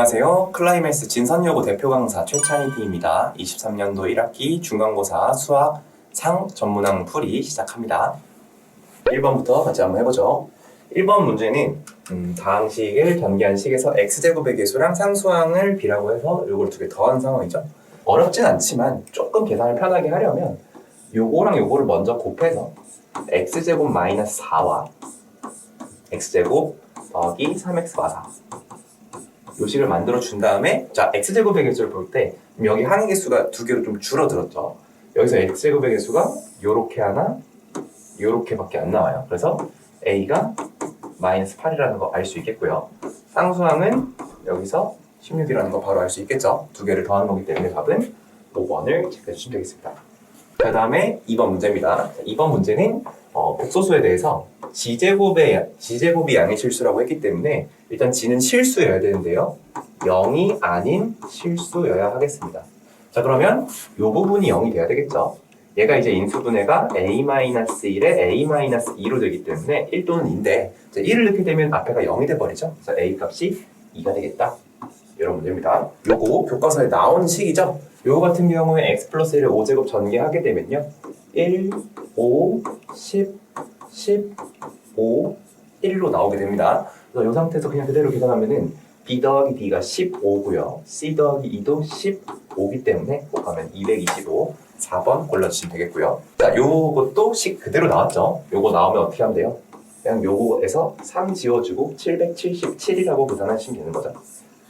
안녕하세요. 클라이맥스 진선여고 대표 강사 최찬희T입니다. 23년도 1학기 중간고사 수학 상 전문항 풀이 시작합니다. 1번부터 같이 한번 해보죠. 1번 문제는 다항식을 전개한 식에서 x제곱의 개수랑 상수항을 b라고 해서 요걸 두 개 더한 상황이죠. 어렵진 않지만 조금 계산을 편하게 하려면 요거랑 요거를 먼저 곱해서 x제곱 마이너스 4와 x제곱 더하기 3x 마 4 요식을 만들어 준 다음에 자 x제곱의 개수를 볼 때 여기 항의 개수가 두 개로 좀 줄어들었죠. 여기서 x제곱의 개수가 요렇게 하나 요렇게밖에 안 나와요. 그래서 a가 마이너스 8이라는 거 알 수 있겠고요. 상수항은 여기서 16이라는 거 바로 알 수 있겠죠. 두 개를 더하는 거기 때문에 답은 5번을 체크해 주시면 되겠습니다. 그 다음에 2번 문제입니다. 2번 문제는 복소수에 대해서 지제곱이 양의 실수라고 했기 때문에 일단 지는 실수여야 되는데요. 0이 아닌 실수여야 하겠습니다. 자, 그러면 이 부분이 0이 돼야 되겠죠. 얘가 이제 인수분해가 a-1에 a-2로 되기 때문에 1 또는 2인데 1을 넣게 되면 앞에가 0이 돼버리죠. 그래서 a 값이 2가 되겠다. 이런 문제입니다. 요거 교과서에 나온 식이죠. 요거 같은 경우에 x 플러스 1을 5제곱 전개하게 되면요. 1, 5, 10, 15, 1로 나오게 됩니다. 그래서 이 상태에서 그냥 그대로 계산하면은 b 더하기 d가 15고요. c 더하기 2도 15이기 때문에 곱하면 225, 4번 골라주시면 되겠고요. 자, 요것도 식 그대로 나왔죠. 요거 나오면 어떻게 하면 돼요? 그냥 요거에서 3 지워주고 777이라고 계산하시면 되는 거죠.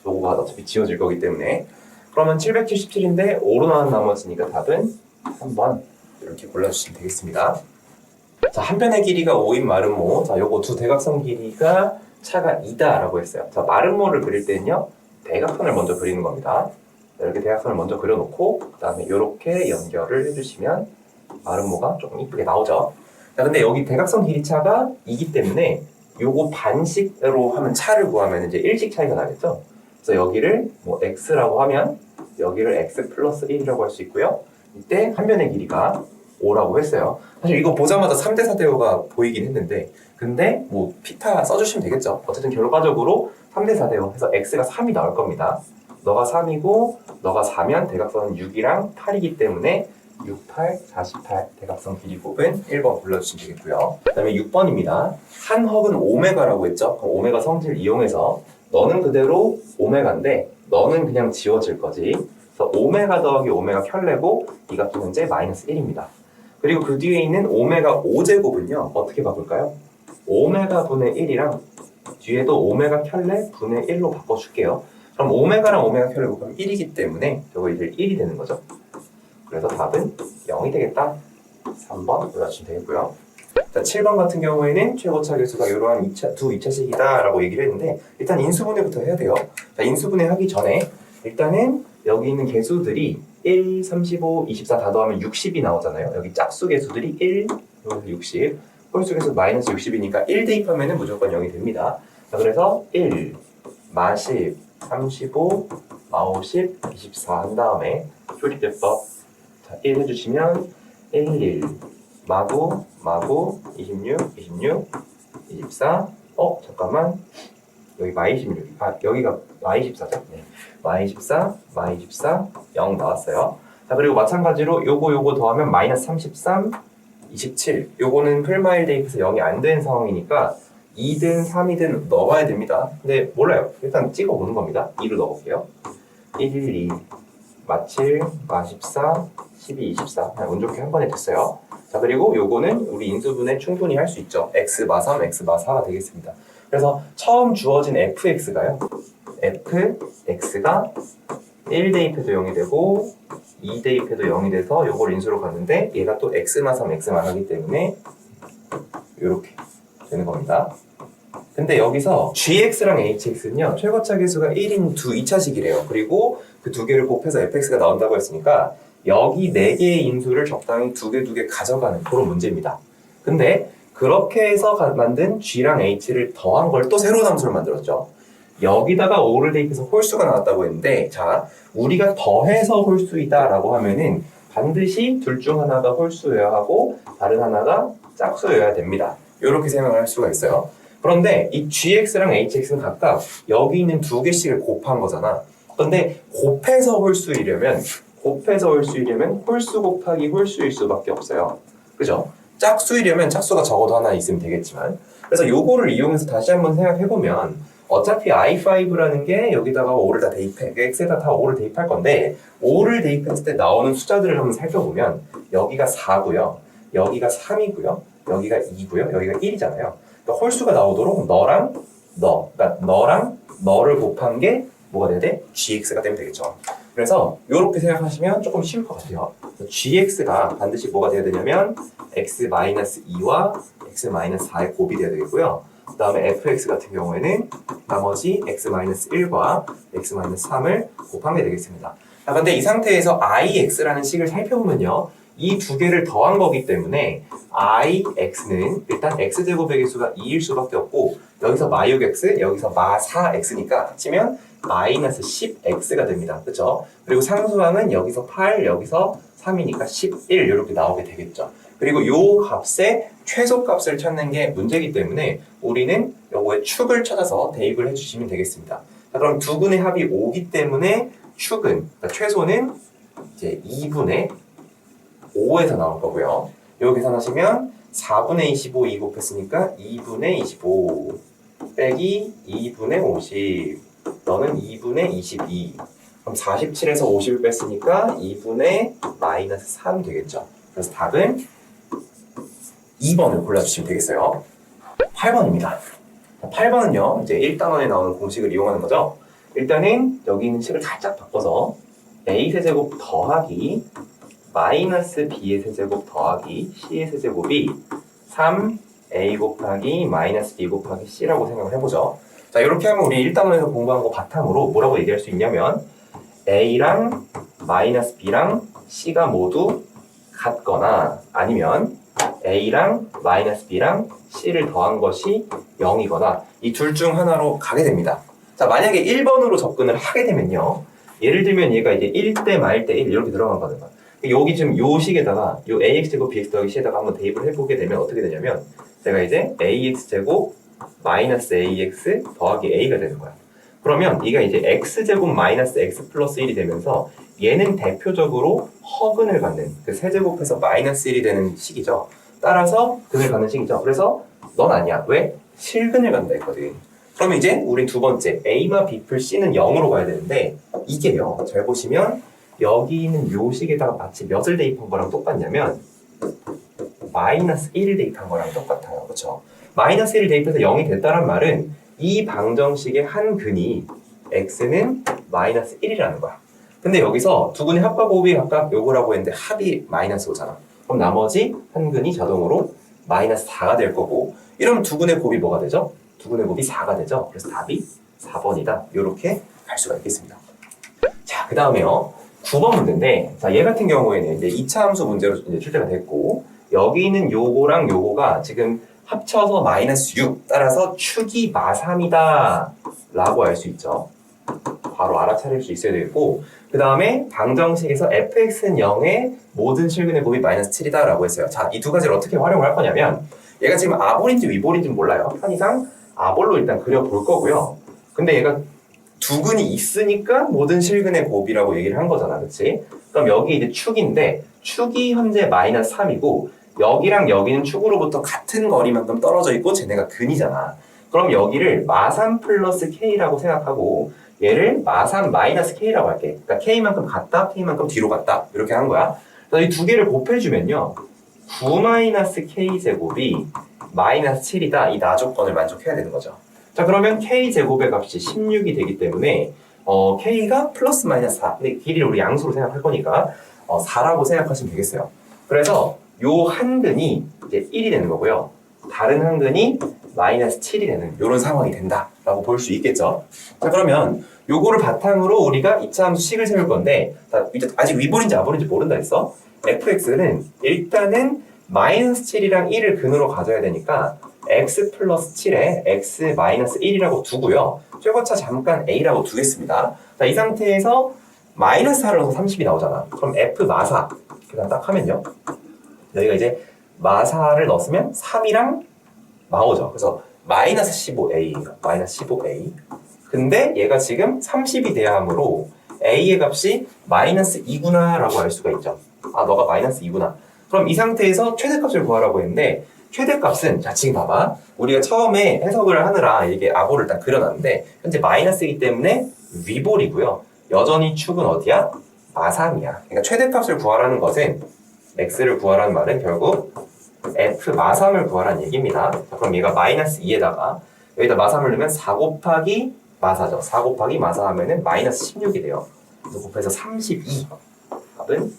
요거가 어차피 지워질 거기 때문에 그러면 777인데 5로 나온 나머지니까 답은 3번 이렇게 골라주시면 되겠습니다. 자, 한 변의 길이가 5인 마름모. 자, 요거 두 대각선 길이가 차가 2다 라고 했어요. 자, 마름모를 그릴 때는요, 대각선을 먼저 그리는 겁니다. 자, 이렇게 대각선을 먼저 그려놓고, 그 다음에 이렇게 연결을 해주시면 마름모가 조금 이쁘게 나오죠. 자, 근데 여기 대각선 길이 차가 2기 때문에 요거 반식으로 하면 차를 구하면 이제 1식 차이가 나겠죠? 그래서 여기를 뭐 x라고 하면 여기를 x 플러스 1이라고 할 수 있고요. 이때 한 변의 길이가 5라고 했어요. 사실 이거 보자마자 3대 4대어가 보이긴 했는데 근데 뭐 피타 써주시면 되겠죠. 어쨌든 결과적으로 3대 4대어 해서 x가 3이 나올 겁니다. 너가 3이고 너가 4면 대각선은 6이랑 8이기 때문에 6, 8, 48 대각선 길이 곱은 1번 골라주시면 되겠고요. 그 다음에 6번입니다. 한 헉은 오메가라고 했죠. 그럼 오메가 성질을 이용해서 너는 그대로 오메가인데 너는 그냥 지워질 거지. 그래서 오메가 더하기 오메가 켤레고 이 값은 현재 마이너스 1입니다. 그리고 그 뒤에 있는 오메가 5제곱은요. 어떻게 바꿀까요? 오메가 분의 1이랑 뒤에도 오메가 켤레 분의 1로 바꿔줄게요. 그럼 오메가랑 오메가 켤레 곱하면 1이기 때문에 저거 이제 1이 되는 거죠. 그래서 답은 0이 되겠다. 3번 골라주시면 되겠고요. 자, 7번 같은 경우에는 최고차 개수가 이러한 두 2차식이다 라고 얘기를 했는데 일단 인수분해부터 해야 돼요. 자, 인수분해 하기 전에 일단은 여기 있는 개수들이 1, 35, 24 다 더하면 60이 나오잖아요. 여기 짝수 개수들이 1, 60, 홀수 개수 마이너스 60이니까 1 대입하면 무조건 0이 됩니다. 자, 그래서 1, 마 10, 35, 마 50, 24 한 다음에 조립대법 자, 1 해주시면 1, 마구, 26, 24 잠깐만 여기 마 26, 여기가 마 24죠? 네. 마 24, 마 24, 0 나왔어요. 자, 그리고 마찬가지로 요거 더하면 마이너스 33, 27 요거는 풀마일 대입해서 0이 안 된 상황이니까 2든 3이든 넣어야 됩니다. 근데 몰라요. 일단 찍어보는 겁니다. 2로 넣어볼게요. 1, 2, 마 7, 마 14, 12, 24 운 좋게 한 번에 됐어요. 자, 그리고 요거는 우리 인수분해 충분히 할 수 있죠. x 마 3, x 마 4가 되겠습니다. 그래서 처음 주어진 fx가요. fx가 1 대입해도 0이 되고 2 대입해도 0이 돼서 요걸 인수로 갔는데 얘가 또 x마 3, x마 4이기 때문에 이렇게 되는 겁니다. 근데 여기서 gx랑 hx는요. 최고차 개수가 1인 두 2차식이래요. 그리고 그 두 개를 곱해서 fx가 나온다고 했으니까 여기 4개의 인수를 적당히 두 개 가져가는 그런 문제입니다. 근데 그렇게 해서 만든 g랑 h를 더한 걸 또 새로운 함수를 만들었죠. 여기다가 5를 대입해서 홀수가 나왔다고 했는데 자, 우리가 더해서 홀수이다 라고 하면은 반드시 둘 중 하나가 홀수여야 하고 다른 하나가 짝수여야 됩니다. 이렇게 생각을 할 수가 있어요. 그런데 이 gx랑 hx는 각각 여기 있는 두 개씩을 곱한 거잖아. 그런데 곱해서 홀수이려면 홀수 곱하기 홀수일 수밖에 없어요. 그죠? 짝수이려면 짝수가 적어도 하나 있으면 되겠지만, 그래서 요거를 이용해서 다시 한번 생각해보면 어차피 i5라는 게 여기다가 5를 다 대입해. x에다 다 5를 대입할 건데 5를 대입했을 때 나오는 숫자들을 한번 살펴보면 여기가 4고요. 여기가 3이고요. 여기가 2고요. 여기가 1이잖아요. 그러니까 홀수가 나오도록 그러니까 너랑 너를 곱한 게 뭐가 돼야 돼? gx가 되면 되겠죠. 그래서 이렇게 생각하시면 조금 쉬울 것 같아요. gx가 반드시 뭐가 돼야 되냐면 x-2와 x-4의 곱이 돼야 되겠고요. 그 다음에 fx 같은 경우에는 나머지 x-1과 x-3을 곱한 게 되겠습니다. 자, 근데 이 상태에서 ix라는 식을 살펴보면요. 이 두 개를 더한 거기 때문에 ix는 일단 x제곱의 개수가 2일 수밖에 없고 여기서 마6x, 여기서 마4x니까 합치면 마이너스 10x가 됩니다. 그렇죠? 그리고 상수항은 여기서 8, 여기서 3이니까 11 이렇게 나오게 되겠죠. 그리고 요 값의 최소값을 찾는 게 문제이기 때문에 우리는 요거의 축을 찾아서 대입을 해주시면 되겠습니다. 자, 그럼 두 분의 합이 5기 때문에 축은, 그러니까 최소는 이제 2분의 5에서 나올 거고요. 요 계산하시면 4분의 25 2 곱했으니까 2분의 25 빼기 2분의 50 너는 2분의 22 그럼 47에서 50을 뺐으니까 2분의 마이너스 3 되겠죠. 그래서 답은 2번을 골라주시면 되겠어요. 8번입니다. 8번은요, 이제 1단원에 나오는 공식을 이용하는 거죠. 일단은 여기 있는 식을 살짝 바꿔서 a 세제곱 더하기 마이너스 b의 세제곱 더하기 c의 세제곱이 3a 곱하기 마이너스 b 곱하기 c라고 생각을 해보죠. 자, 이렇게 하면 우리 1단원에서 공부한 거 바탕으로 뭐라고 얘기할 수 있냐면 a랑 마이너스 b랑 c가 모두 같거나 아니면 a랑 마이너스 b랑 c를 더한 것이 0이거나 이 둘 중 하나로 가게 됩니다. 자, 만약에 1번으로 접근을 하게 되면요. 예를 들면 얘가 이제 1대 말 대 1 이렇게 들어간다는 거야. 여기 지금 요 식에다가 요 ax제곱 bx 더하기 c에다가 한번 대입을 해보게 되면 어떻게 되냐면 제가 이제 ax제곱 마이너스 ax 더하기 a가 되는 거야. 그러면 이가 이제 x제곱 마이너스 x 플러스 1이 되면서 얘는 대표적으로 허근을 갖는 그 세제곱해서 마이너스 1이 되는 식이죠. 따라서 근을 갖는 식이죠. 그래서 넌 아니야. 왜? 실근을 갖는다 했거든. 그러면 이제 우리 두 번째 a마 b 풀 c는 0으로 가야 되는데 이게요. 잘 보시면 여기 있는 요 식에다가 마치 몇을 대입한 거랑 똑같냐면 마이너스 1을 대입한 거랑 똑같아요. 그렇죠? 마이너스 1을 대입해서 0이 됐다는 말은 이 방정식의 한 근이 x는 마이너스 1이라는 거야. 근데 여기서 두 근의 합과 곱이 각각 요거라고 했는데 합이 마이너스 5잖아. 그럼 나머지 한 근이 자동으로 마이너스 4가 될 거고 이러면 두 근의 곱이 뭐가 되죠? 두 근의 곱이 4가 되죠. 그래서 답이 4번이다. 이렇게 갈 수가 있겠습니다. 자, 그 다음에요. 9번 문제인데 자, 얘 같은 경우에는 이제 2차 함수 문제로 이제 출제가 됐고 여기 있는 요거랑 요거가 지금 합쳐서 마이너스 6 따라서 축이 마3이다 라고 할 수 있죠. 바로 알아차릴 수 있어야 되겠고 그 다음에 방정식에서 fx는 0에 모든 실근의 곱이 마이너스 7이다 라고 했어요. 자, 이 두 가지를 어떻게 활용을 할 거냐면 얘가 지금 아볼인지 위볼인지 몰라요. 편의상 아볼로 일단 그려볼 거고요. 근데 얘가 두 근이 있으니까 모든 실근의 곱이라고 얘기를 한 거잖아. 그치? 그럼 여기 이제 축인데 축이 현재 마이너스 3이고 여기랑 여기는 축으로부터 같은 거리만큼 떨어져 있고 쟤네가 근이잖아. 그럼 여기를 마3 플러스 k라고 생각하고 얘를 마3 마이너스 k라고 할게. 그러니까 k만큼 갔다, k만큼 뒤로 갔다. 이렇게 한 거야. 이 두 개를 곱해주면요. 9 마이너스 k제곱이 마이너스 7이다. 이 나조건을 만족해야 되는 거죠. 자, 그러면 k제곱의 값이 16이 되기 때문에 k가 플러스 마이너스 4. 근데 길이를 우리 양수로 생각할 거니까 4라고 생각하시면 되겠어요. 그래서 요 한 근이 이제 1이 되는 거고요. 다른 한 근이 마이너스 7이 되는 이런 상황이 된다라고 볼 수 있겠죠. 자, 그러면 요거를 바탕으로 우리가 2차 함수 식을 세울 건데 이제 아직 위볼인지 아볼인지 모른다 했어. fx는 일단은 마이너스 7이랑 1을 근으로 가져야 되니까 x 플러스 7에 x 마이너스 1이라고 두고요. 최고차 잠깐 a라고 두겠습니다. 자, 이 상태에서 마이너스 4를 넣어서 30이 나오잖아. 그럼 f 마4 계산 딱 하면요. 여기가 이제 마4를 넣었으면 3이랑 마5죠. 그래서 마이너스 15a예요. 마이너스 15a. 근데 얘가 지금 30이 돼야 하므로 a의 값이 마이너스 2구나 라고 알 수가 있죠. 아, 너가 마이너스 2구나. 그럼 이 상태에서 최대값을 구하라고 했는데 최대값은, 자 지금 봐봐, 우리가 처음에 해석을 하느라 이게 아보를 일단 그려놨는데 현재 마이너스이기 때문에 위볼이고요. 여전히 축은 어디야? 마삼이야. 그러니까 최대값을 구하라는 것은, x를 구하라는 말은 결국 f 마삼을 구하라는 얘기입니다. 자, 그럼 얘가 마이너스 2에다가 여기다 마삼을 넣으면 4 곱하기 마사죠. 4 곱하기 마사 하면은 마이너스 16이 돼요. 그래서 곱해서 32. 답은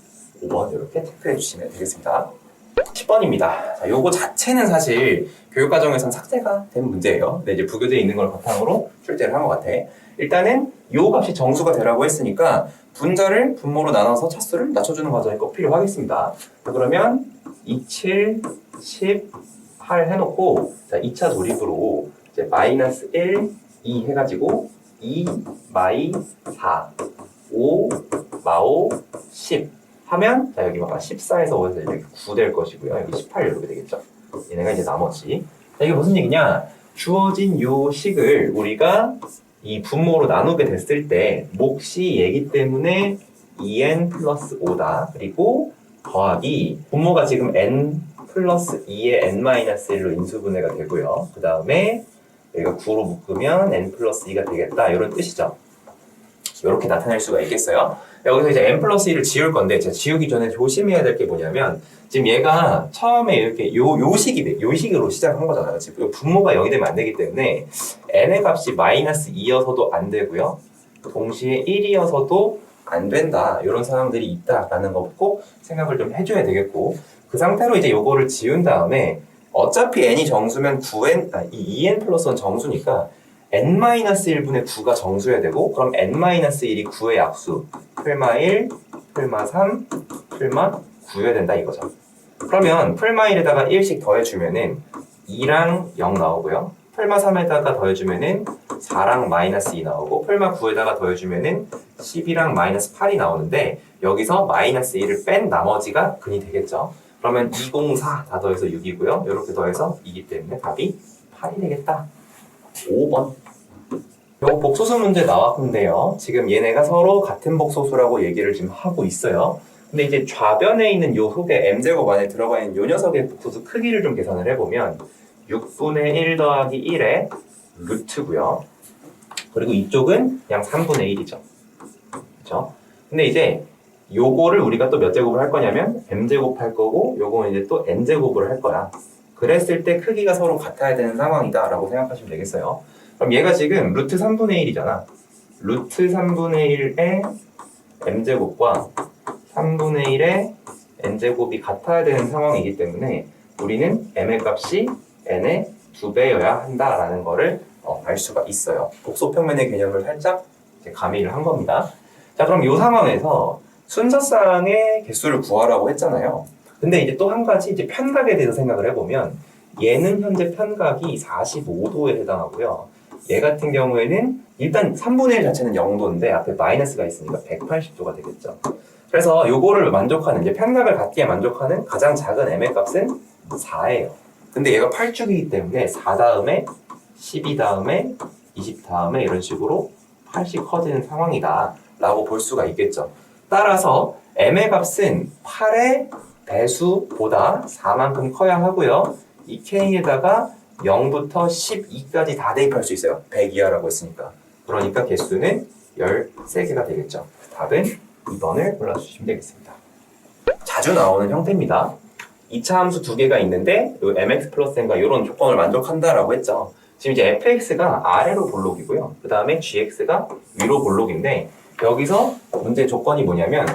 5번 이렇게 체크해 주시면 되겠습니다. 10번입니다. 자, 요거 자체는 사실 교육과정에선 삭제가 된 문제예요. 근데 이제 부교재에 있는 걸 바탕으로 출제를 한 것 같아. 일단은 요 값이 정수가 되라고 했으니까 분자를 분모로 나눠서 차수를 낮춰주는 과정이 꼭 필요하겠습니다. 자, 그러면 27, 10, 8 해놓고, 자, 2차 조립으로 이제 마이너스 1, 2 해가지고 2, 마이 4, 5, 마오 10 하면, 자, 여기 봐봐. 14에서 5에서 이렇게 9 될 것이고요. 여기 18 이렇게 되겠죠. 얘네가 이제 나머지. 자, 이게 무슨 얘기냐? 주어진 요 식을 우리가 이 분모로 나누게 됐을 때 몫이 얘기 때문에 2n 플러스 5다. 그리고 더하기 분모가 지금 n 플러스 2의 n 마이너스 1로 인수분해가 되고요. 그 다음에 여기가 9로 묶으면 n 플러스 2가 되겠다. 이런 뜻이죠. 이렇게 나타낼 수가 있겠어요. 여기서 이제 n 플러스 1을 지울 건데, 제가 지우기 전에 조심해야 될 게 뭐냐면, 지금 얘가 처음에 이렇게 요 식으로 시작한 거잖아요. 지금 분모가 0이 되면 안 되기 때문에 n의 값이 마이너스 2여서도 안 되고요. 동시에 1이어서도 안 된다. 이런 상황들이 있다라는 거 꼭 생각을 좀 해줘야 되겠고, 그 상태로 이제 요거를 지운 다음에 어차피 n이 정수면 2n 플러스 1 정수니까 n-1분의 9가 정수여야 되고, 그럼 n-1이 9의 약수, 풀마 1, 풀마 3, 풀마 9여야 된다 이거죠. 그러면 풀마 1에다가 1씩 더해주면은 2랑 0 나오고요. 풀마 3에다가 더해주면은 4랑 마이너스 2 나오고, 풀마 9에다가 더해주면은 12랑 마이너스 8이 나오는데, 여기서 마이너스 1을 뺀 나머지가 근이 되겠죠. 그러면 204 다 더해서 6이고요. 이렇게 더해서 2기 때문에 답이 8이 되겠다. 5번. 요 복소수 문제 나왔는데요. 지금 얘네가 서로 같은 복소수라고 얘기를 지금 하고 있어요. 근데 이제 좌변에 있는 요 속에 m제곱 안에 들어가 있는 요 녀석의 복소수 크기를 좀 계산을 해보면 6분의 1 더하기 1의 루트고요. 그리고 이쪽은 그냥 3분의 1이죠. 그렇죠? 근데 이제 요거를 우리가 또 몇 제곱을 할 거냐면 m제곱 할 거고, 요거는 이제 또 n제곱을 할 거야. 그랬을 때 크기가 서로 같아야 되는 상황이다 라고 생각하시면 되겠어요. 그럼 얘가 지금 루트 3분의 1이잖아. 루트 3분의 1의 m제곱과 3분의 1의 n제곱이 같아야 되는 상황이기 때문에 우리는 m의 값이 n의 2배여야 한다라는 거를 알 수가 있어요. 복소평면의 개념을 살짝 이제 가미를 한 겁니다. 자, 그럼 이 상황에서 순서쌍의 개수를 구하라고 했잖아요. 근데 이제 또 한 가지 이제 편각에 대해서 생각을 해보면, 얘는 현재 편각이 45도에 해당하고요. 얘 같은 경우에는 일단 3분의 1 자체는 0도인데 앞에 마이너스가 있으니까 180도가 되겠죠. 그래서 요거를 만족하는, 이제 편각을 갖기에 만족하는 가장 작은 m의 값은 4예요. 근데 얘가 8축이기 때문에 4 다음에 12 다음에 20 다음에 이런 식으로 8씩 커지는 상황이다 라고 볼 수가 있겠죠. 따라서 m의 값은 8의 배수보다 4만큼 커야 하고요. 이 k에다가 0부터 12까지 다 대입할 수 있어요. 100 이하라고 했으니까. 그러니까 개수는 13개가 되겠죠. 답은 2번을 골라주시면 되겠습니다. 자주 나오는 형태입니다. 2차 함수 두 개가 있는데 요 mx 플러스 n과 이런 조건을 만족한다라고 했죠. 지금 이제 fx가 아래로 볼록이고요. 그 다음에 gx가 위로 볼록인데, 여기서 문제 조건이 뭐냐면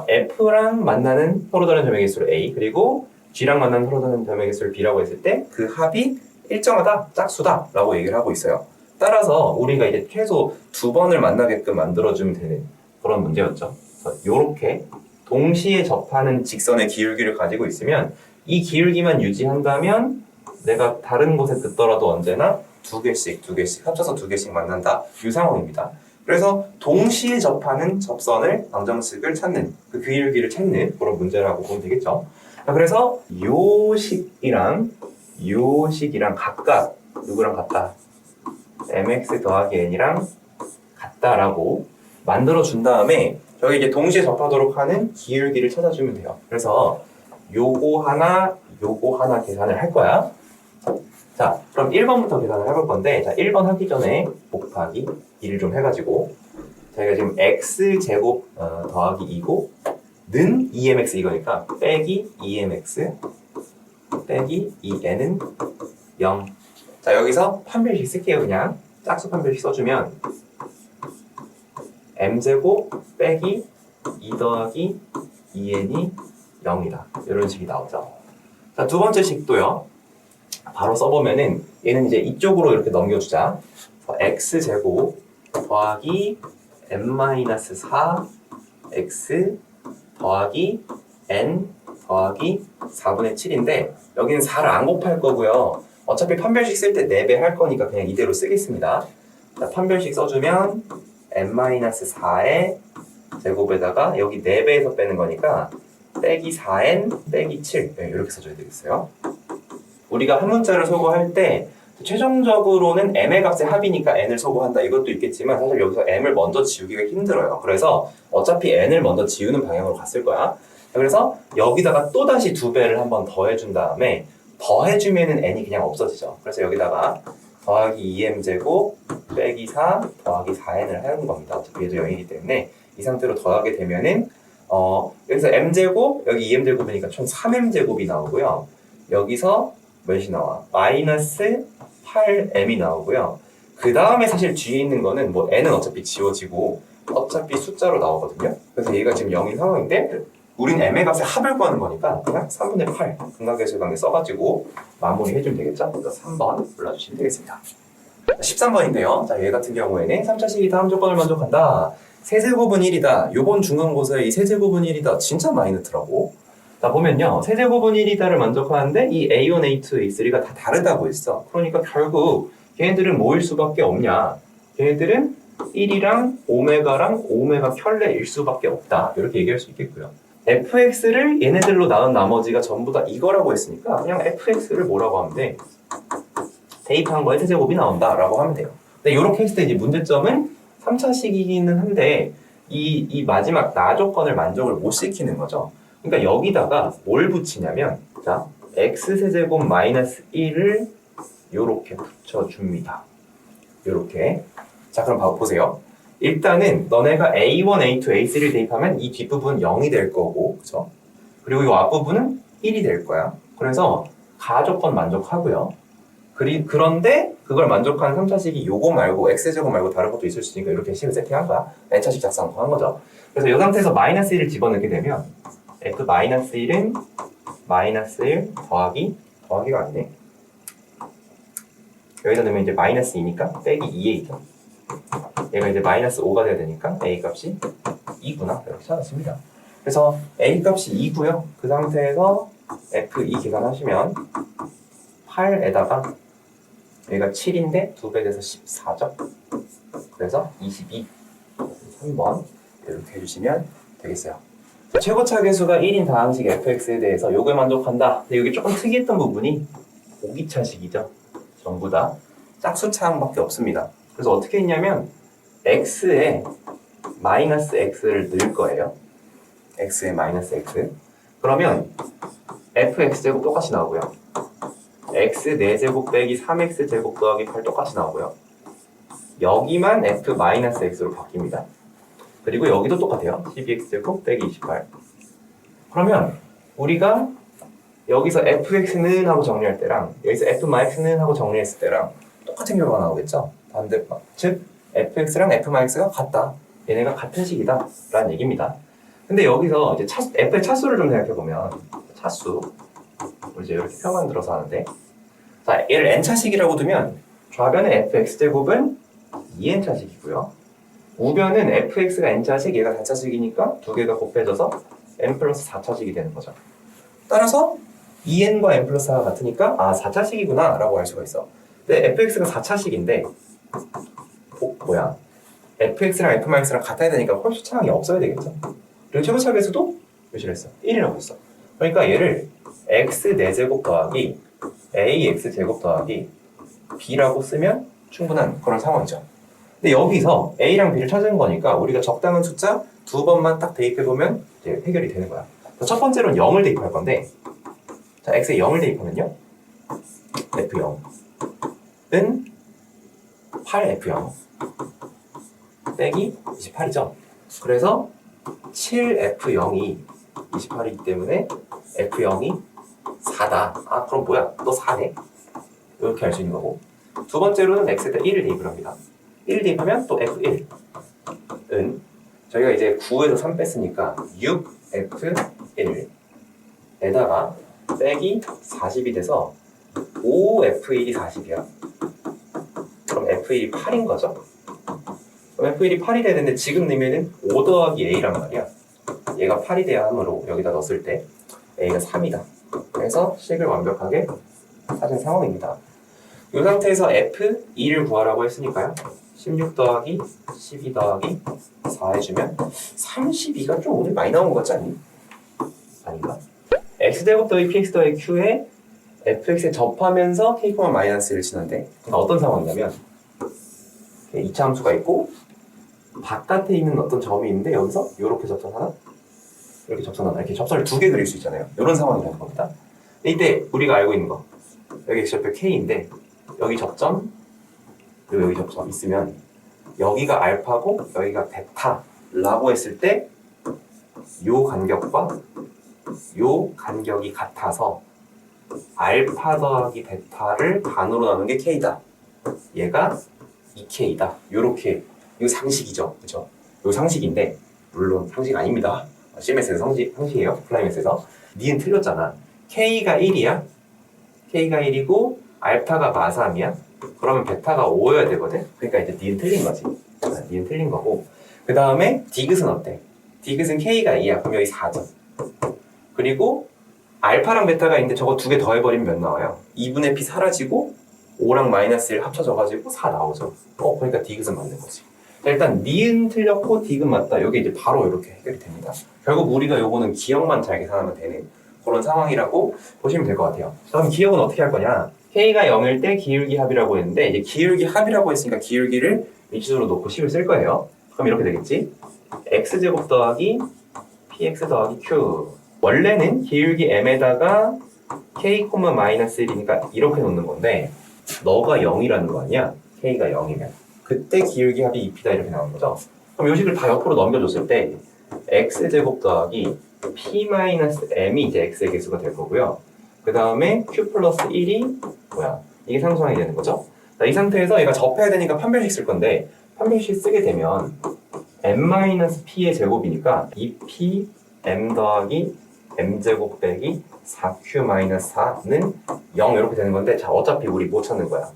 f랑 만나는 서로 다른 점의 개수를 a, 그리고 g랑 만나는 서로 다른 점의 개수를 b라고 했을 때 그 합이 일정하다, 짝수다 라고 얘기를 하고 있어요. 따라서 우리가 이제 최소 2번을 만나게끔 만들어주면 되는 그런 문제였죠. 이렇게 동시에 접하는 직선의 기울기를 가지고 있으면 이 기울기만 유지한다면 내가 다른 곳에 듣더라도 언제나 두 개씩 합쳐서 2개씩 만난다, 이 상황입니다. 그래서 동시에 접하는 접선을 방정식을 찾는, 그 기울기를 찾는 그런 문제라고 보면 되겠죠. 그래서 요 식이랑 각각 누구랑 같다? mx 더하기 n이랑 같다라고 만들어준 다음에 저희 이제 동시에 접하도록 하는 기울기를 찾아주면 돼요. 그래서 요거 하나 계산을 할 거야. 자, 그럼 1번부터 계산을 해볼 건데, 자, 1번 하기 전에 곱하기 2를 좀 해가지고, 저희가 지금 x제곱 더하기 2고, 는 2mx 이거니까, 빼기 2mx, 빼기 2n은 0. 자, 여기서 판별식 쓸게요, 그냥. 짝수 판별식 써주면, m제곱 빼기 2 더하기 2n이 0이다. 이런 식이 나오죠. 자, 두 번째 식도요. 바로 써보면은 얘는 이제 이쪽으로 이렇게 넘겨주자. x제곱 더하기 n-4 x 더하기 n 더하기 4분의 7인데 여기는 4를 안 곱할 거고요. 어차피 판별식 쓸 때 4배 할 거니까 그냥 이대로 쓰겠습니다. 자, 판별식 써주면 n-4의 제곱에다가 여기 4배에서 빼는 거니까 빼기 4n 빼기 7 이렇게 써줘야 되겠어요. 우리가 한 문자를 소거할 때 최종적으로는 m의 값의 합이니까 n을 소거한다 이것도 있겠지만 사실 여기서 m을 먼저 지우기가 힘들어요. 그래서 어차피 n을 먼저 지우는 방향으로 갔을 거야. 그래서 여기다가 또다시 2배를 한번 더해준 다음에 더해주면은 n이 그냥 없어지죠. 그래서 여기다가 더하기 2m제곱 빼기 4 더하기 4n을 하는 겁니다. 어차피 얘도 0이기 때문에 이 상태로 더하게 되면은 여기서 m제곱 여기 2m제곱이니까 총 3m제곱이 나오고요. 여기서 몇이 나와? 마이너스 8m이 나오고요. 그 다음에 사실 뒤에 있는 거는 뭐 n은 어차피 지워지고 어차피 숫자로 나오거든요. 그래서 얘가 지금 0인 상황인데 우린 m의 값의 합을 구하는 거니까 그냥 3분의 8 근각계수 관계 써가지고 마무리 해주면 되겠죠? 그래서 3번 불러주시면 되겠습니다. 13번인데요. 자, 얘 같은 경우에는 3차식이 다음 조건을 만족한다. 세제곱은 1이다. 요번 중간고사에 이 세제곱은 1이다. 진짜 많이 넣더라고. 자, 보면요. 세제곱은 1이다를 만족하는데 이 A1, A2, A3가 다 다르다고 했어. 그러니까 결국 걔네들은 뭐일 수밖에 없냐. 걔네들은 1이랑 오메가랑 오메가 켤레일 수밖에 없다. 이렇게 얘기할 수 있겠고요. fx를 얘네들로 나눈 나머지가 전부 다 이거라고 했으니까 그냥 fx를 뭐라고 하면 돼? 대입한 거에 세제곱이 나온다라고 하면 돼요. 근데 이렇게 했을 때 이제 문제점은 3차식이기는 한데 이 마지막 나 조건을 만족을 못 시키는 거죠. 그러니까 여기다가 뭘 붙이냐면 자 x세제곱 마이너스 1을 요렇게 붙여줍니다. 요렇게. 자 그럼 보세요. 일단은 너네가 A1, A2, A3를 대입하면 이 뒷부분은 0이 될 거고 그죠? 그리고 이 앞부분은 1이 될 거야. 그래서 가조건 만족하고요. 그런데 그걸 만족하는 3차식이 요거 말고 x제곱 말고 다른 것도 있을 수 있으니까 이렇게 식을 세팅한 거야. n차식 작성한 거죠. 그래서 이 상태에서 마이너스 1을 집어넣게 되면 f-1은 마이너스 1 더하기가 아니네. 여기다 넣으면 이제 마이너스 2니까 빼기 2a죠. 얘가 이제 마이너스 5가 돼야 되니까 a 값이 2구나 이렇게 찾았습니다. 그래서 a 값이 2고요. 그 상태에서 f2 계산하시면 8에다가 여기가 7인데 2배 돼서 14죠. 그래서 22 3번 이렇게 해주시면 되겠어요. 최고차 계수가 1인 다항식 fx에 대해서 요걸 만족한다. 근데 여기 조금 특이했던 부분이 오기차식이죠. 전부 다 짝수차항밖에 없습니다. 그래서 어떻게 했냐면 x에 마이너스 x를 넣을 거예요. x에 마이너스 x. 그러면 fx제곱 똑같이 나오고요. x 4제곱 빼기 3x제곱 더하기 8 똑같이 나오고요. 여기만 f 마이너스 x로 바뀝니다. 그리고 여기도 똑같아요. 12x제곱 빼기 28. 그러면 우리가 여기서 fx는 하고 정리할 때랑 여기서 f-는 하고 정리했을 때랑 똑같은 결과가 나오겠죠? 반대편. 즉 fx랑 f-가 같다. 얘네가 같은 식이다 라는 얘기입니다. 근데 여기서 이제 f의 차수를 좀 생각해보면 차수 이제 이렇게 표 만들어서 하는데 자 얘를 n차식이라고 두면 좌변의 fx제곱은 2n차식이고요. 우변은 fx가 n차식, 얘가 4차식이니까 두 개가 곱해져서 n 플러스 4차식이 되는 거죠. 따라서 2n과 n 플러스 4가 같으니까 4차식이구나 라고 할 수가 있어. 근데 fx가 4차식인데 fx랑 f-랑 같아야 되니까 홀수차항이 없어야 되겠죠. 그리고 최고차 계수도 몇이라 했어? 1이라고 했어. 그러니까 얘를 x 4제곱 더하기 ax 제곱 더하기 B라고 쓰면 충분한 그런 상황이죠. 근데 여기서 A랑 B를 찾은 거니까 우리가 적당한 숫자 두 번만 딱 대입해보면 이제 해결이 되는 거야. 첫 번째로는 0을 대입할 건데, 자, X에 0을 대입하면요. F0은 8F0 빼기 28이죠. 그래서 7F0이 28이기 때문에 F0이 4다. 아, 그럼 뭐야? 너 4네? 이렇게 할 수 있는 거고. 두 번째로는 X에다 1을 대입을 합니다. 1을 대입하면 또 F1은 저희가 이제 9에서 3 뺐으니까 6F1에다가 빼기 40이 돼서 5F1이 40이야. 그럼 F1이 8인 거죠. 그럼 F1이 8이 돼야 되는데 지금 넣으면 5 더하기 A란 말이야. 얘가 8이 돼야 하므로 여기다 넣었을 때 A가 3이다. 그래서 식을 완벽하게 찾은 상황입니다. 이 상태에서 F2를 구하라고 했으니까요. 16 더하기 12 더하기 4 해주면 32가 좀 오늘 많이 나온 것 같지 않니? 아닌가? X제곱 더하기 PX 더하기 Q에 fx에 접하면서 k, 마이너스를 치는데 어떤 상황이냐면 2차 함수가 있고 바깥에 있는 어떤 점이 있는데 여기서 이렇게 접선하나? 이렇게 접선하나? 이렇게 접선을 두 개 그릴 수 있잖아요. 이런 상황이라는 겁니다. 이때 우리가 알고 있는 거 여기 x좌표 k인데 여기 접점 그리고 여기 접점 있으면 여기가 알파고 여기가 베타라고 했을 때 요 간격과 요 간격이 같아서 알파 더하기 베타를 반으로 나눈 게 k다. 얘가 2k다. 요렇게 이거 상식이죠, 그렇죠? 요 상식인데 물론 상식 아닙니다. CMS에서 상식이에요. 플라이맥스에서 니은 틀렸잖아. k가 1이야. k가 1이고 알파가 마3이야. 그러면 베타가 5여야 되거든. 그러니까 이제 니은 틀린 거지. 니은 틀린 거고. 그 다음에 디귿은 어때? 디귿은 k가 2야. 그럼 여기 4점. 그리고 알파랑 베타가 있는데 저거 두 개 더해버리면 몇 나와요? 2분의 p 사라지고 5랑 마이너스 1 합쳐져가지고 4 나오죠. 그러니까 디귿은 맞는 거지. 자, 일단 니은 틀렸고 디귿 맞다. 이게 이제 바로 이렇게 해결이 됩니다. 결국 우리가 요거는 기억만 잘 계산하면 되는 그런 상황이라고 보시면 될 것 같아요. 그럼 기억은 어떻게 할 거냐? k가 0일 때 기울기 합이라고 했는데 이제 기울기 합이라고 했으니까 기울기를 미지수로 놓고 식을 쓸 거예요. 그럼 이렇게 되겠지? x제곱 더하기 px 더하기 q. 원래는 기울기 m에다가 k, 마이너스 1이니까 이렇게 놓는 건데 너가 0이라는 거 아니야? k가 0이면 그때 기울기 합이 2p다 이렇게 나오는 거죠. 그럼 요 식을 다 옆으로 넘겨줬을 때 x제곱 더하기 p 마이너스 m이 이제 x의 개수가 될 거고요. 그 다음에 q 플러스 1이 뭐야? 이게 상수항이 되는 거죠. 자, 이 상태에서 얘가 접해야 되니까 판별식 쓸 건데 판별식 쓰게 되면 m-p의 제곱이니까 2p m 더하기 m제곱 빼기 4q-4는 0 이렇게 되는 건데 자 어차피 우리 뭐 찾는 거야?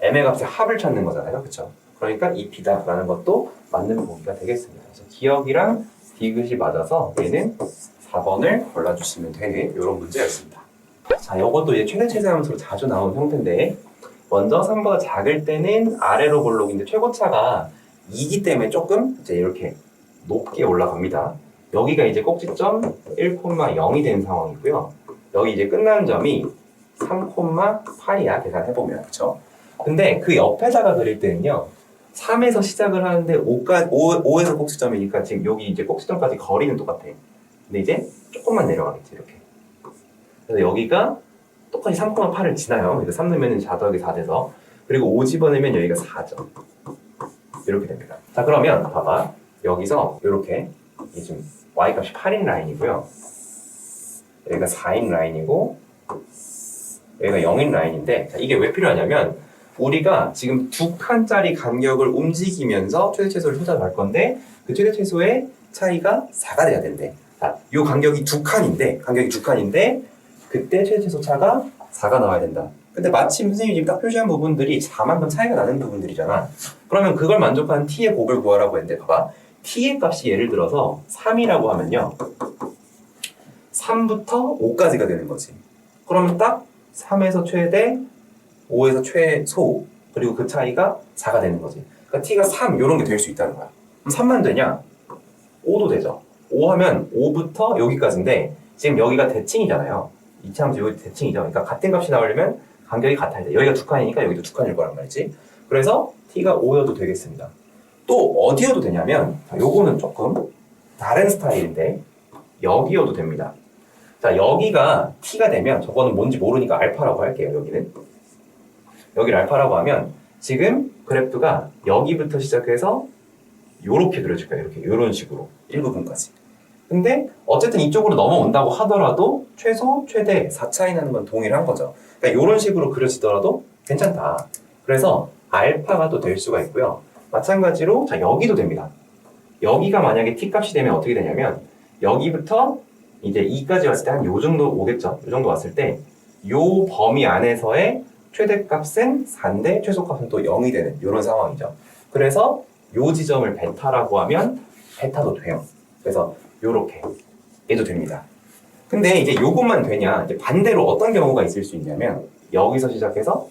m의 값의 합을 찾는 거잖아요. 그쵸? 그러니까 2p다 라는 것도 맞는 보기가 되겠습니다. 그래서 기억이랑 디귿이 맞아서 얘는 4번을 골라주시면 되는 이런 문제였습니다. 자, 이것도 이제 최대 최대 함수로 자주 나오는 형태인데 먼저 3보다 작을 때는 아래로 볼록인데 최고차가 2기 때문에 조금 이제 이렇게 높게 올라갑니다. 여기가 이제 꼭지점 1,0이 된 상황이고요. 여기 이제 끝나는 점이 3,8이야 계산해보면. 그쵸? 근데 그 옆에다가 그릴 때는요 3에서 시작을 하는데 5에서 꼭지점이니까 지금 여기 이제 꼭지점까지 거리는 똑같아. 근데 이제 조금만 내려가겠지 이렇게. 그래서 여기가 똑같이 3,8을 지나요. 그래서 3 넣으면 4 더하기 4 돼서 그리고 5 집어넣으면 여기가 4점 이렇게 됩니다. 자 그러면 봐봐 여기서 이렇게 지금 y값이 8인 라인이고요. 여기가 4인 라인이고 여기가 0인 라인인데 자, 이게 왜 필요하냐면 우리가 지금 두 칸짜리 간격을 움직이면서 최대 최소를 찾아갈 건데 그 최대 최소의 차이가 4가 돼야 된대. 자, 이 간격이 두 칸인데 그때 최대 최소 차가 4가 나와야 된다. 근데 마침 선생님이 지금 딱 표시한 부분들이 4만큼 차이가 나는 부분들이잖아. 그러면 그걸 만족하는 t의 곱을 구하라고 했는데 봐봐. t의 값이 예를 들어서 3이라고 하면요 3부터 5까지가 되는 거지. 그러면 딱 3에서 최대 5에서 최소 그리고 그 차이가 4가 되는 거지. 그러니까 t가 3 이런 게 될 수 있다는 거야. 그럼 3만 되냐? 5도 되죠. 5 하면 5부터 여기까지인데 지금 여기가 대칭이잖아요. 이차 함수 여기 대칭이죠. 그러니까 같은 값이 나오려면 간격이 같아야 돼. 여기가 두 칸이니까 여기도 두 칸일 거란 말이지. 그래서 t가 5여도 되겠습니다. 또 어디여도 되냐면 자, 요거는 조금 다른 스타일인데 여기여도 됩니다. 자, 여기가 t가 되면 저거는 뭔지 모르니까 알파라고 할게요. 여기를 알파라고 하면 지금 그래프가 여기부터 시작해서 요렇게 그려질 거예요. 이렇게 요런 식으로 1부분까지. 근데 어쨌든 이쪽으로 넘어온다고 하더라도 최소, 최대 4차이 나는 건 동일한 거죠. 그러니까 요런 식으로 그려지더라도 괜찮다. 그래서 알파가 또 될 수가 있고요. 마찬가지로 자, 여기도 됩니다. 여기가 만약에 t 값이 되면 어떻게 되냐면 여기부터 이제 2까지 왔을 때 한 요 정도 오겠죠. 요 정도 왔을 때 요 범위 안에서의 최대값은 4인데 최소값은 또 0이 되는 이런 상황이죠. 그래서 요 지점을 베타라고 하면 베타도 돼요. 그래서 요렇게 얘도 됩니다. 근데 이제 요것만 되냐? 이제 반대로 어떤 경우가 있을 수 있냐면 여기서 시작해서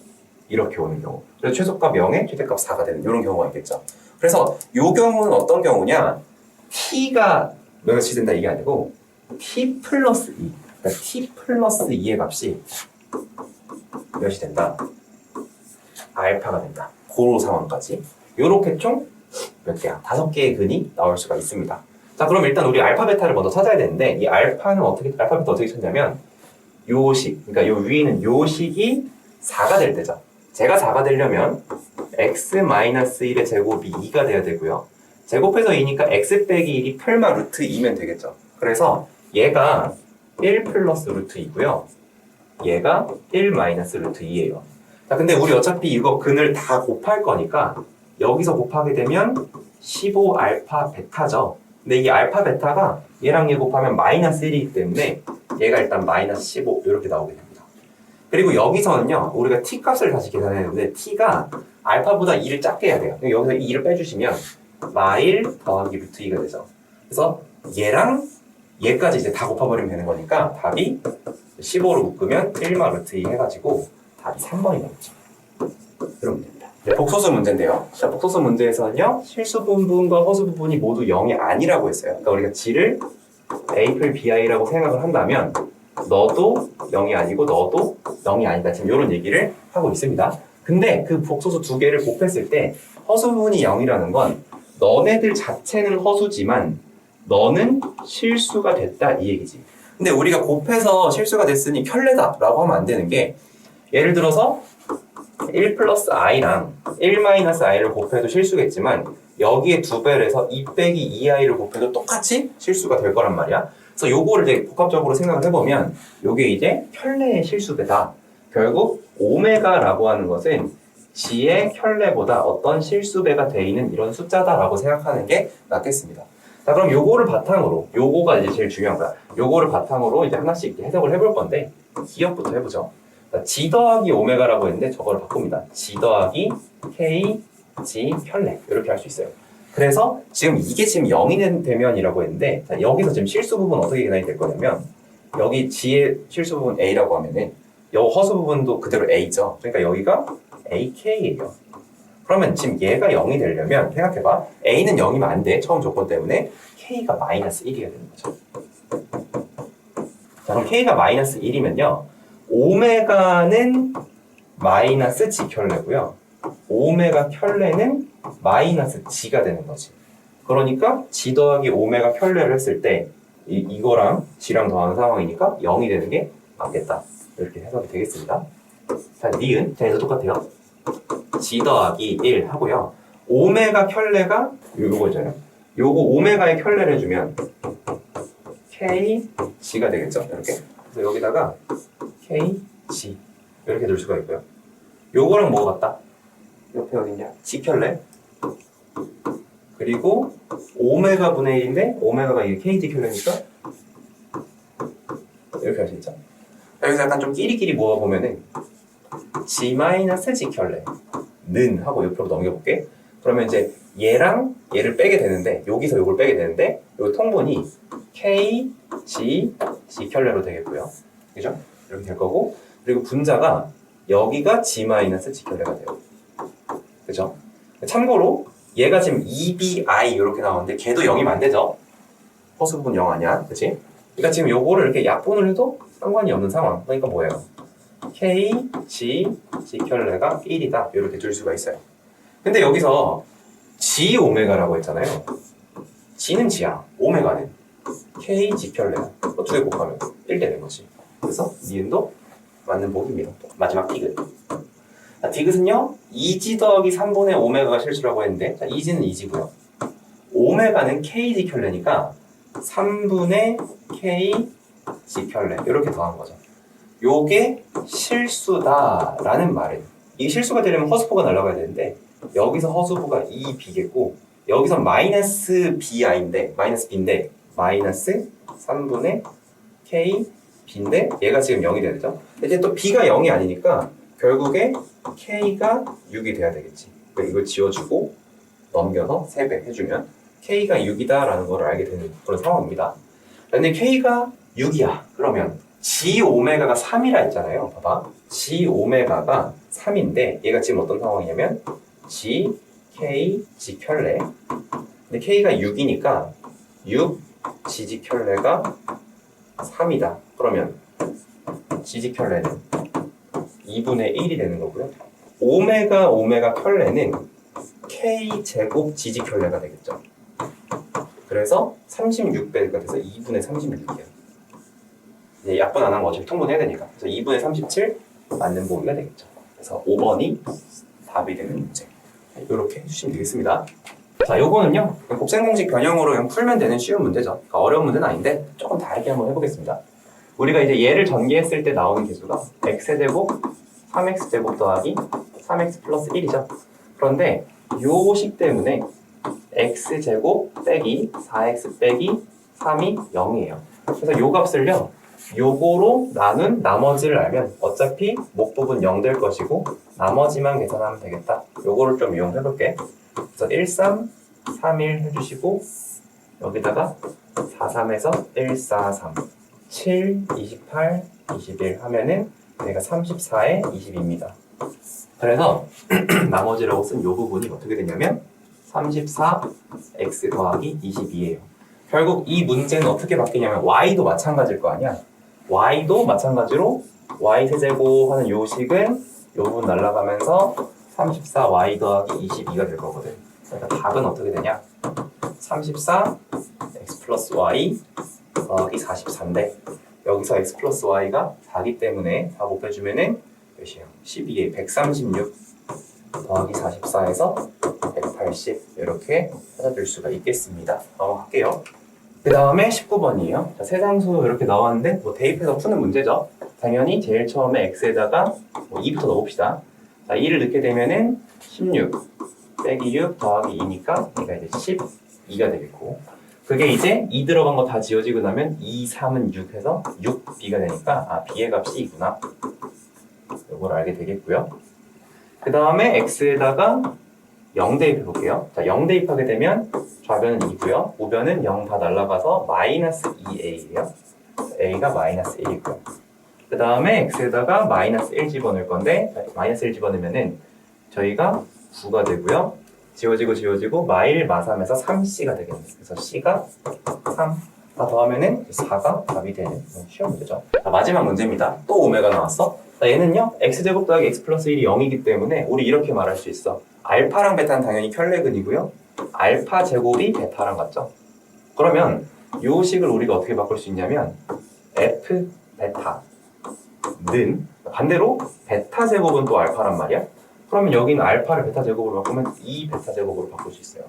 이렇게 오는 경우. 그래서 최소값 0에 최대값 4가 되는 이런 경우가 있겠죠. 그래서 요 경우는 어떤 경우냐? t가 몇이 된다 이게 아니고 t 플러스 2. 그러니까 t 플러스 2의 값이 몇이 된다? 알파가 된다. 그런 상황까지. 요렇게 총 몇 개야? 5개의 근이 나올 수가 있습니다. 자, 그럼 일단 우리 알파 베타를 먼저 찾아야 되는데 이 알파 베타 어떻게 찾냐면 요 식, 그러니까 요 위에는 요 식이 4가 될 때죠. 제가 4가 되려면 x-1의 제곱이 2가 돼야 되고요. 제곱해서 2니까 x 빼기 1이 풀마 루트 2면 되겠죠. 그래서 얘가 1 플러스 루트 2고요. 얘가 1 마이너스 루트 2예요. 자, 근데 우리 어차피 이거 근을 다 곱할 거니까 여기서 곱하게 되면 15 알파 베타죠. 근데 이 알파 베타가 얘랑 얘 곱하면 마이너스 1이기 때문에 얘가 일단 마이너스 15 이렇게 나오게 됩니다. 그리고 여기서는요, 우리가 t 값을 다시 계산했는데 t가 알파보다 2를 작게 해야 돼요. 여기서 2를 빼주시면 마1 더하기 루트 2가 되죠. 그래서 얘랑 얘까지 이제 다 곱해버리면 되는 거니까 답이 15로 묶으면 1마 루트 2 해가지고 답이 3번이 나오죠. 그러면 됩니다. 네, 복소수 문제인데요. 자, 복소수 문제에서는요, 실수 부분과 허수 부분이 모두 0이 아니라고 했어요. 그러니까 우리가 g를 a bi라고 생각을 한다면 너도 0이 아니고 너도 0이 아니다. 지금 이런 얘기를 하고 있습니다. 근데 그 복소수 두 개를 곱했을 때 허수 부분이 0이라는 건 너네들 자체는 허수지만 너는 실수가 됐다 이 얘기지. 근데 우리가 곱해서 실수가 됐으니 켤레다라고 하면 안 되는 게 예를 들어서 1 플러스 i랑 1 마이너스 i를 곱해도 실수겠지만 여기에 2배를 해서 2 빼기 2i를 곱해도 똑같이 실수가 될 거란 말이야. 그래서 요거를 이제 복합적으로 생각을 해보면 요게 이제 켤레의 실수배다. 결국 오메가라고 하는 것은 g의 켤레보다 어떤 실수배가 돼 있는 이런 숫자다라고 생각하는 게 맞겠습니다. 자, 그럼 요거를 바탕으로, 요거가 이제 제일 중요한 거야. 요거를 바탕으로 이제 하나씩 해석을 해볼 건데 기억부터 해보죠. g 더하기 오메가라고 했는데 저거를 바꿉니다. g 더하기 k, g 켤레 이렇게 할 수 있어요. 그래서 지금 이게 지금 0이 되면이라고 했는데 자, 여기서 지금 실수 부분 어떻게 계산이 될 거냐면 여기 g의 실수 부분 a라고 하면은 요 허수 부분도 그대로 a죠. 그러니까 여기가 ak예요. 그러면 지금 얘가 0이 되려면 생각해봐. a는 0이면 안 돼. 처음 조건 때문에 k가 마이너스 1이어야 되는 거죠. 자, 그럼 k가 마이너스 1이면요. 오메가는 마이너스 g 켤레고요. 오메가 켤레는 마이너스 g가 되는 거지. 그러니까 g 더하기 오메가 켤레를 했을 때 이거랑 g랑 더하는 상황이니까 0이 되는 게 맞겠다. 이렇게 해석이 되겠습니다. 자, 니은. 자, 얘도 똑같아요. g 더하기 1 하고요. 오메가 켤레가 요거잖아요. 요거 오메가의 켤레를 해주면 k, g가 되겠죠. 이렇게. 그래서 여기다가 k, g 이렇게 둘 수가 있고요. 요거랑 뭐가 같다? 옆에 어딨냐? g 켤레. 그리고 오메가 분의 1인데 오메가가 이게 kg 켤레니까 이렇게 할 수 있죠. 여기서 약간 좀 끼리끼리 모아보면은 g-g 켤레는 하고 옆으로 넘겨볼게. 그러면 이제 얘랑 얘를 빼게 되는데 여기서 요걸 빼게 되는데 요 통분이 k, g, g 켤레로 되겠고요. 그죠? 이렇게 될 거고 그리고 분자가 여기가 g-g 켤레가 돼요. 그죠? 참고로 얘가 지금 2bi 이렇게 나오는데 걔도 0이면 안 되죠? 허수 부분 0 아니야? 그치? 그러니까 지금 요거를 이렇게 약분을 해도 상관이 없는 상황. 그러니까 뭐예요? K, G, G켤레가 1이다. 이렇게 줄 수가 있어요. 근데 여기서 G 오메가라고 했잖아요. G는 G야. 오메가는 K, G켤레야. 두 개 곱하면 1 되는 거지. 그래서 니은도 맞는 보기입니다. 마지막 디귿. 자, 디귿은요 2G 더하기 3분의 오메가가 실수라고 했는데, 자, 2G는 2G고요. 오메가는 KG 켤레니까 3분의 K G 켤레 이렇게 더한 거죠. 요게 실수다라는 말은, 이 실수가 되려면 허수포가 날아가야 되는데 여기서 허수포가 2B겠고 여기서 마이너스 BI인데 마이너스 B인데 마이너스 3분의 K B인데 얘가 지금 0이 되죠. 이제 또 B가 0이 아니니까 결국에 K가 6이 돼야 되겠지. 이걸 지워주고 넘겨서 3배 해주면 K가 6이다 라는 걸 알게 되는 그런 상황입니다. 근데 K가 6이야. 그러면 G 오메가가 3이라 했잖아요. 봐봐. G 오메가가 3인데 얘가 지금 어떤 상황이냐면 G, K, G 켤레. 근데 K가 6이니까 6, G 켤레가 3이다. 그러면 G 켤레는 2분의 1이 되는 거고요. 오메가 켤레는 K 제곱 G 켤레가 되겠죠. 그래서 36배가 돼서 2분의 36이야. 이제 약분 안 하면 어차피 통분해야 되니까. 그래서 2분의 37 맞는 보기가 되겠죠. 그래서 5번이 답이 되는 문제. 이렇게 해주시면 되겠습니다. 자, 요거는요 곱셈공식 변형으로 그냥 풀면 되는 쉬운 문제죠. 그러니까 어려운 문제는 아닌데 조금 다르게 한번 해보겠습니다. 우리가 이제 얘를 전개했을 때 나오는 개수가 x제곱 3x제곱 더하기 3x 플러스 1이죠. 그런데 요 식 때문에 x제곱 빼기 4x 빼기 3이 0이에요. 그래서 요 값을요 요거로 나눈 나머지를 알면 어차피 목 부분 0 될 것이고 나머지만 계산하면 되겠다. 요거를 좀 이용해 볼게. 그래서 1, 3, 3, 1 해주시고 여기다가 4, 3에서 1, 4, 3 7, 28, 21 하면은 얘가 34에 20입니다. 그래서 나머지라고 쓴 요 부분이 어떻게 되냐면 34x 더하기 22예요. 결국 이 문제는 어떻게 바뀌냐면 y도 마찬가지일 거 아니야. y도 마찬가지로 y 세제곱 하는 요 식은 요 부분 날아가면서 34y 더하기 22가 될 거거든. 그러니까 답은 어떻게 되냐? 34 x 플러스 y 더하기 44인데 여기서 x 플러스 y가 4기 때문에 다 곱해주면은 몇이에요? 12에 136 더하기 44에서 180 이렇게 찾아줄 수가 있겠습니다. 넘어갈게요. 그 다음에 19번이에요. 자, 세상수 이렇게 나왔는데 뭐 대입해서 푸는 문제죠. 당연히 제일 처음에 x에다가 뭐 2부터 넣읍시다. 자, 2를 넣게 되면은 16 빼기 6 더하기 2니까 얘가 이제 12가 되겠고 그게 이제 2 들어간 거 다 지워지고 나면 2, 3은 6 해서 6b가 되니까 아 b의 값이 2구나. 이걸 알게 되겠고요. 그 다음에 x에다가 0 대입해 볼게요. 자, 0 대입하게 되면 좌변은 2고요. 우변은 0 다 날아가서 마이너스 2a예요. a가 마이너스 1이고요. 그 다음에 x에다가 마이너스 1 집어넣을 건데 마이너스 1 집어넣으면은 저희가 9가 되고요. 지워지고 마일 마삼에서 3c가 되겠네요. 그래서 c가 3 다 더하면은 4가 답이 되는 쉬운 문제죠. 자, 마지막 문제입니다. 또 오메가 나왔어. 자, 얘는요 x제곱 더하기 x 플러스 1이 0이기 때문에 우리 이렇게 말할 수 있어. 알파랑 베타는 당연히 켤레근이고요. 알파 제곱이 베타랑 같죠. 그러면 요 식을 우리가 어떻게 바꿀 수 있냐면 f 베타는 반대로 베타 제곱은 또 알파란 말이야. 그러면 여기는 알파를 베타 제곱으로 바꾸면 2 베타 제곱으로 바꿀 수 있어요.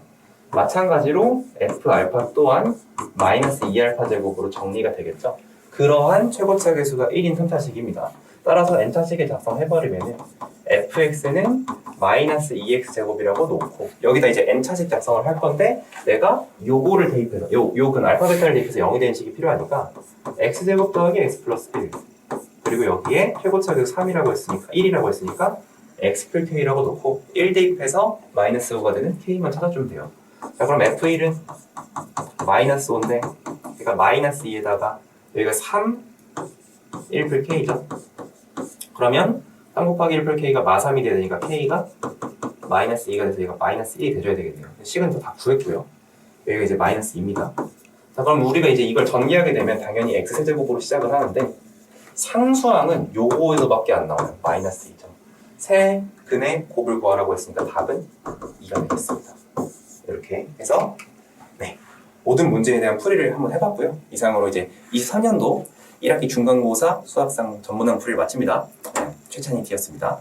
마찬가지로 f 알파 또한 마이너스 2 알파 제곱으로 정리가 되겠죠. 그러한 최고차 계수가 1인 3차식입니다. 따라서 n차식을 작성해버리면 fx는 마이너스 2x 제곱이라고 놓고 여기다 이제 n차식 작성을 할 건데 내가 요거를 대입해서 요근 알파 베타를 대입해서 0이 되는 식이 필요하니까 x제곱 더하기 x 플러스 1 그리고 여기에 최고차 계수 3이라고 했으니까 1이라고 했으니까 x 플 k라고 놓고 1 대입해서 마이너스 5가 되는 k만 찾아주면 돼요. 자, 그럼 f1은 마이너스 5인데 그러니까 마이너스 2에다가 여기가 3 1 플 k죠. 그러면 3 곱하기 1 플 k가 마3이 돼야 되니까 k가 마이너스 2가 돼서 얘가 마이너스 1이 돼줘야 되겠네요. 식은 다 구했고요. 여기가 이제 마이너스 2입니다. 자, 그럼 우리가 이제 이걸 전개하게 되면 당연히 x세제곱으로 시작을 하는데 상수항은 요거에서밖에 안 나와요. 마이너스 2점. 세 근의 곱을 구하라고 했으니까 답은 2가 되겠습니다. 이렇게 해서 네, 모든 문제에 대한 풀이를 한번 해봤고요. 이상으로 이제 23년도 1학기 중간고사 수학상 전문항 풀이를 마칩니다. 네, 최찬희 T였습니다.